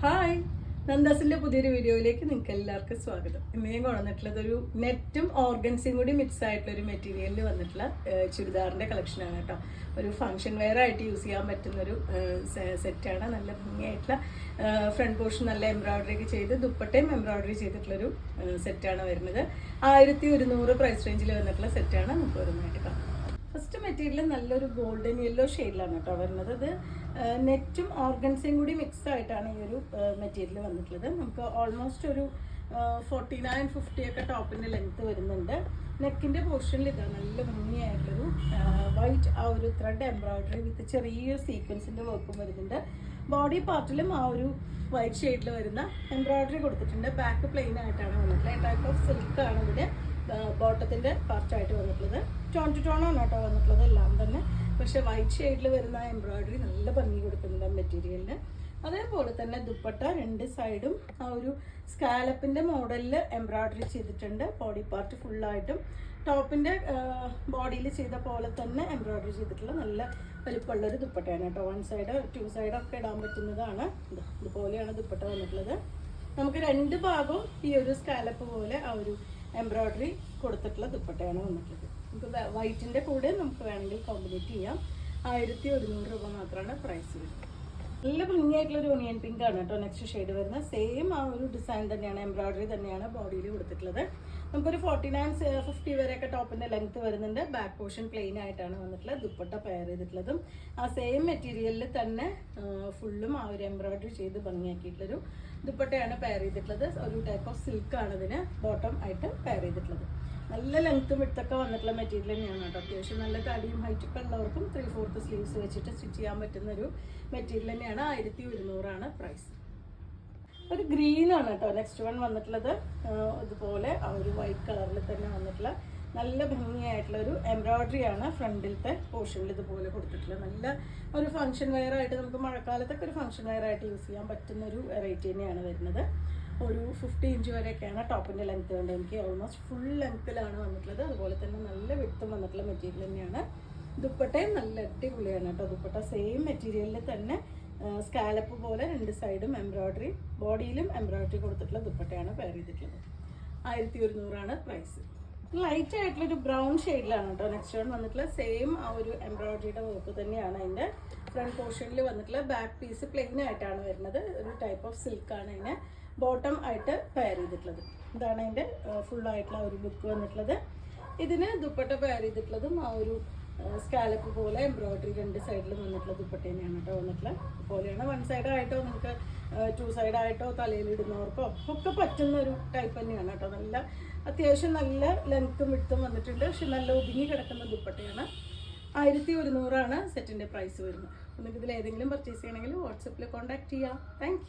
Hi, നന്ദാസിന്റെ പുതിയൊരു വീഡിയോയിലേക്ക് നിങ്ങൾക്ക് എല്ലാവർക്കും സ്വാഗതം. ഇന്നേയും കൊണ്ടുവന്നിട്ടുള്ളത് ഒരു നെറ്റും ഓർഗൻസും കൂടി മിക്സ് ആയിട്ടുള്ള ഒരു മെറ്റീരിയലിൽ വന്നിട്ടുള്ള ചുരിദാറിന്റെ കളക്ഷനാണ് കേട്ടോ. ഒരു ഫംഗ്ഷൻ വെയർ ആയിട്ട് യൂസ് ചെയ്യാൻ പറ്റുന്ന ഒരു സെറ്റാണ്. നല്ല ഭംഗിയായിട്ടുള്ള ഫ്രണ്ട് പോർഷൻ നല്ല എംബ്രോയിഡറി ഒക്കെ ചെയ്ത് ദുപ്പട്ടയും എംബ്രോയിഡറി ചെയ്തിട്ടുള്ളൊരു സെറ്റാണ് വരുന്നത്. 1100 പ്രൈസ് റേഞ്ചിൽ വന്നിട്ടുള്ള സെറ്റാണ് നമുക്ക് ഓരോന്നായിട്ട് കാണാം. ഫസ്റ്റ് മെറ്റീരിയൽ നല്ലൊരു ഗോൾഡൻ യെല്ലോ ഷെയ്ഡിലാണ് കേട്ടോ വരുന്നത്. ഇത് നെറ്റും ഓർഗൻസും കൂടി മിക്സ് ആയിട്ടാണ് ഈ ഒരു മെറ്റീരിയൽ വന്നിട്ടുള്ളത്. നമുക്ക് ഓൾമോസ്റ്റ് ഒരു 49-50 ഒക്കെ ടോപ്പിൻ്റെ ലെങ്ത്ത് വരുന്നുണ്ട്. നെക്കിൻ്റെ പോർഷനിൽ ഇതാ നല്ല ഭംഗിയായിട്ടുള്ളൊരു വൈറ്റ് ആ ഒരു ത്രെഡ് എംബ്രോയിഡറി വിത്ത് ചെറിയൊരു സീക്വൻസിൻ്റെ വർക്കും വരുന്നുണ്ട്. ബോഡി പാർട്ടിലും ആ ഒരു വൈറ്റ് ഷെയ്ഡിൽ വരുന്ന എംബ്രോയിഡറി കൊടുത്തിട്ടുണ്ട്. ബാക്ക് പ്ലെയിൻ ആയിട്ടാണ് വന്നിട്ടുള്ളത്. ടൈപ്പ് ഓഫ് സിൽക്കാണ് ഇതിന് ബോട്ടത്തിൻ്റെ പാർട്ടായിട്ട് വന്നിട്ടുള്ളത്. ടോൺ ടു ടോൺ ആണ് കേട്ടോ വന്നിട്ടുള്ളത് എല്ലാം തന്നെ. പക്ഷെ വൈറ്റ് ഷെയ്ഡിൽ വരുന്ന എംബ്രോയിഡറി നല്ല ഭംഗി കൊടുക്കുന്നുണ്ട് മെറ്റീരിയലിന്. അതേപോലെ തന്നെ ദുപ്പട്ട രണ്ട് സൈഡും ആ ഒരു സ്കാലപ്പിൻ്റെ മോഡലിൽ എംബ്രോയിഡറി ചെയ്തിട്ടുണ്ട്. ബോഡി പാർട്ട് ഫുള്ളായിട്ടും ടോപ്പിൻ്റെ ബോഡിയിൽ ചെയ്ത പോലെ തന്നെ എംബ്രോയിഡറി ചെയ്തിട്ടുള്ള നല്ല വലിപ്പമുള്ളൊരു ദുപ്പട്ടയാണ് കേട്ടോ. 1 സൈഡ് 2 സൈഡൊക്കെ ഇടാൻ പറ്റുന്നതാണ്. ഇതുപോലെയാണ് ദുപ്പട്ട വന്നിട്ടുള്ളത്. നമുക്ക് രണ്ട് ഭാഗവും ഈ ഒരു സ്കാലപ്പ് പോലെ ആ ഒരു എംബ്രോയിഡറി കൊടുത്തിട്ടുള്ള ദുപ്പട്ടയാണ് വന്നിട്ടുള്ളത്. നമുക്ക് വൈറ്റിൻ്റെ കൂടെ നമുക്ക് വേണമെങ്കിൽ കോമ്പിനേറ്റ് ചെയ്യാം. 1100 രൂപ മാത്രമാണ് പ്രൈസ് വരുന്നത്. നല്ല ഭംഗിയായിട്ടുള്ളൊരു ഓണിയൻ പിങ്ക് ആണ് കേട്ടോ നെക്സ്റ്റ് ഷെയ്ഡ് വരുന്നത്. സെയിം ആ ഒരു ഡിസൈൻ തന്നെയാണ്, എംബ്രോയിഡറി തന്നെയാണ് ബോഡിയിൽ കൊടുത്തിട്ടുള്ളത്. നമുക്കൊരു 49-50 വരെയൊക്കെ ടോപ്പിൻ്റെ ലെങ്ത്ത് വരുന്നുണ്ട്. ബാക്ക് പോർഷൻ പ്ലെയിൻ ആയിട്ടാണ് വന്നിട്ടുള്ളത്. ദുപ്പട്ട പെയർ ചെയ്തിട്ടുള്ളതും ആ സെയിം മെറ്റീരിയലിൽ തന്നെ ഫുള്ളും ആ ഒരു എംബ്രോയിഡറി ചെയ്ത് ഭംഗിയാക്കിയിട്ടുള്ളൊരു ദുപ്പട്ടയാണ് പെയർ ചെയ്തിട്ടുള്ളത്. ഒരു ടൈപ്പ് ഓഫ് സിൽക്കാണ് ഇതിന് ബോട്ടം ആയിട്ട് പെയർ ചെയ്തിട്ടുള്ളത്. നല്ല ലെങ്ത്തും വിട്ടൊക്കെ വന്നിട്ടുള്ള മെറ്റീരിയൽ തന്നെയാണ് കേട്ടോ. അത്യാവശ്യം നല്ല തടിയും ഹൈറ്റൊക്കെ ഉള്ളവർക്കും 3/4 സ്ലീവ്സ് വെച്ചിട്ട് സ്റ്റിച്ച് ചെയ്യാൻ പറ്റുന്ന ഒരു മെറ്റീരിയൽ തന്നെയാണ്. 1100 പ്രൈസ്. ഒരു ഗ്രീനാണ് കേട്ടോ നെക്സ്റ്റ് വൺ വന്നിട്ടുള്ളത്. ഇതുപോലെ ആ ഒരു വൈറ്റ് കളറിൽ തന്നെ വന്നിട്ടുള്ള നല്ല ഭംഗിയായിട്ടുള്ള ഒരു എംബ്രോയിഡറി ആണ് ഫ്രണ്ടിലത്തെ പോർഷനിൽ ഇതുപോലെ കൊടുത്തിട്ടുള്ളത്. നല്ല ഒരു ഫംഗ്ഷൻ വെയർ ആയിട്ട് നമുക്ക് മഴക്കാലത്തൊക്കെ ഒരു ഫംഗ്ഷൻ വെയർ ആയിട്ട് യൂസ് ചെയ്യാൻ പറ്റുന്ന ഒരു വെറൈറ്റി തന്നെയാണ് വരുന്നത്. ഒരു 50 ഇഞ്ച് വരെയൊക്കെയാണ് ടോപ്പിൻ്റെ ലെങ്ത്ത് വേണ്ടത്. എനിക്ക് ഓൾമോസ്റ്റ് ഫുൾ ലെങ്ത്തിലാണ് വന്നിട്ടുള്ളത്. അതുപോലെ തന്നെ നല്ല വിട്ടും വന്നിട്ടുള്ള മെറ്റീരിയൽ തന്നെയാണ്. ദുപ്പട്ടയും നല്ല അടിപൊളിയാണ് കേട്ടോ. ദുപ്പട്ട സെയിം മെറ്റീരിയലിൽ തന്നെ സ്കാലപ്പ് പോലെ രണ്ട് സൈഡും എംബ്രോയിഡറി, ബോഡിയിലും എംബ്രോയിഡറി കൊടുത്തിട്ടുള്ള ദുപ്പട്ടയാണ് പെയർ ചെയ്തിട്ടുള്ളത്. 1100 പ്രൈസ്. ലൈറ്റ് ആയിട്ടുള്ളൊരു ബ്രൗൺ ഷെയ്ഡിലാണ് കേട്ടോ നെക്സ്റ്റ് വൺ വന്നിട്ടുള്ള. സെയിം ആ ഒരു എംബ്രോയിഡറിയുടെ വർക്ക് തന്നെയാണ് അതിൻ്റെ ഫ്രണ്ട് പോർഷനിൽ വന്നിട്ടുള്ള. ബാക്ക് പീസ് പ്ലെയിൻ ആയിട്ടാണ് വരുന്നത്. ഒരു ടൈപ്പ് ഓഫ് സിൽക്കാണ് അതിനെ ബോട്ടം ആയിട്ട് പെയർ ചെയ്തിട്ടുള്ളത്. ഇതാണ് അതിൻ്റെ ഫുള്ളായിട്ടുള്ള ഒരു ലുക്ക് വന്നിട്ടുള്ളത്. ഇതിന് ദുപ്പട്ട പെയർ ചെയ്തിട്ടുള്ളതും ആ ഒരു സ്കാലപ്പ് പോലെ എംബ്രോയിഡറി രണ്ട് സൈഡിലും വന്നിട്ടുള്ള ദുപ്പട്ട തന്നെയാണ് കേട്ടോ വന്നിട്ടുള്ളത്. അതുപോലെയാണ് 1 സൈഡായിട്ടോ നിങ്ങൾക്ക് 2 സൈഡായിട്ടോ തലയിലിടുന്നവർക്കോ ഒക്കെ പറ്റുന്ന ഒരു ടൈപ്പ് തന്നെയാണ് കേട്ടോ. നല്ല അത്യാവശ്യം നല്ല ലെങ്ത്തും വിട്ടും വന്നിട്ടുണ്ട്. പക്ഷെ നല്ല ഒതുങ്ങി കിടക്കുന്ന ദുപ്പട്ടയാണ്. 1100 സെറ്റിൻ്റെ പ്രൈസ് വരുന്നത്. നിങ്ങൾക്ക് ഇതിൽ ഏതെങ്കിലും പർച്ചേസ് ചെയ്യണമെങ്കിൽ വാട്സപ്പിൽ കോൺടാക്ട് ചെയ്യാം. താങ്ക്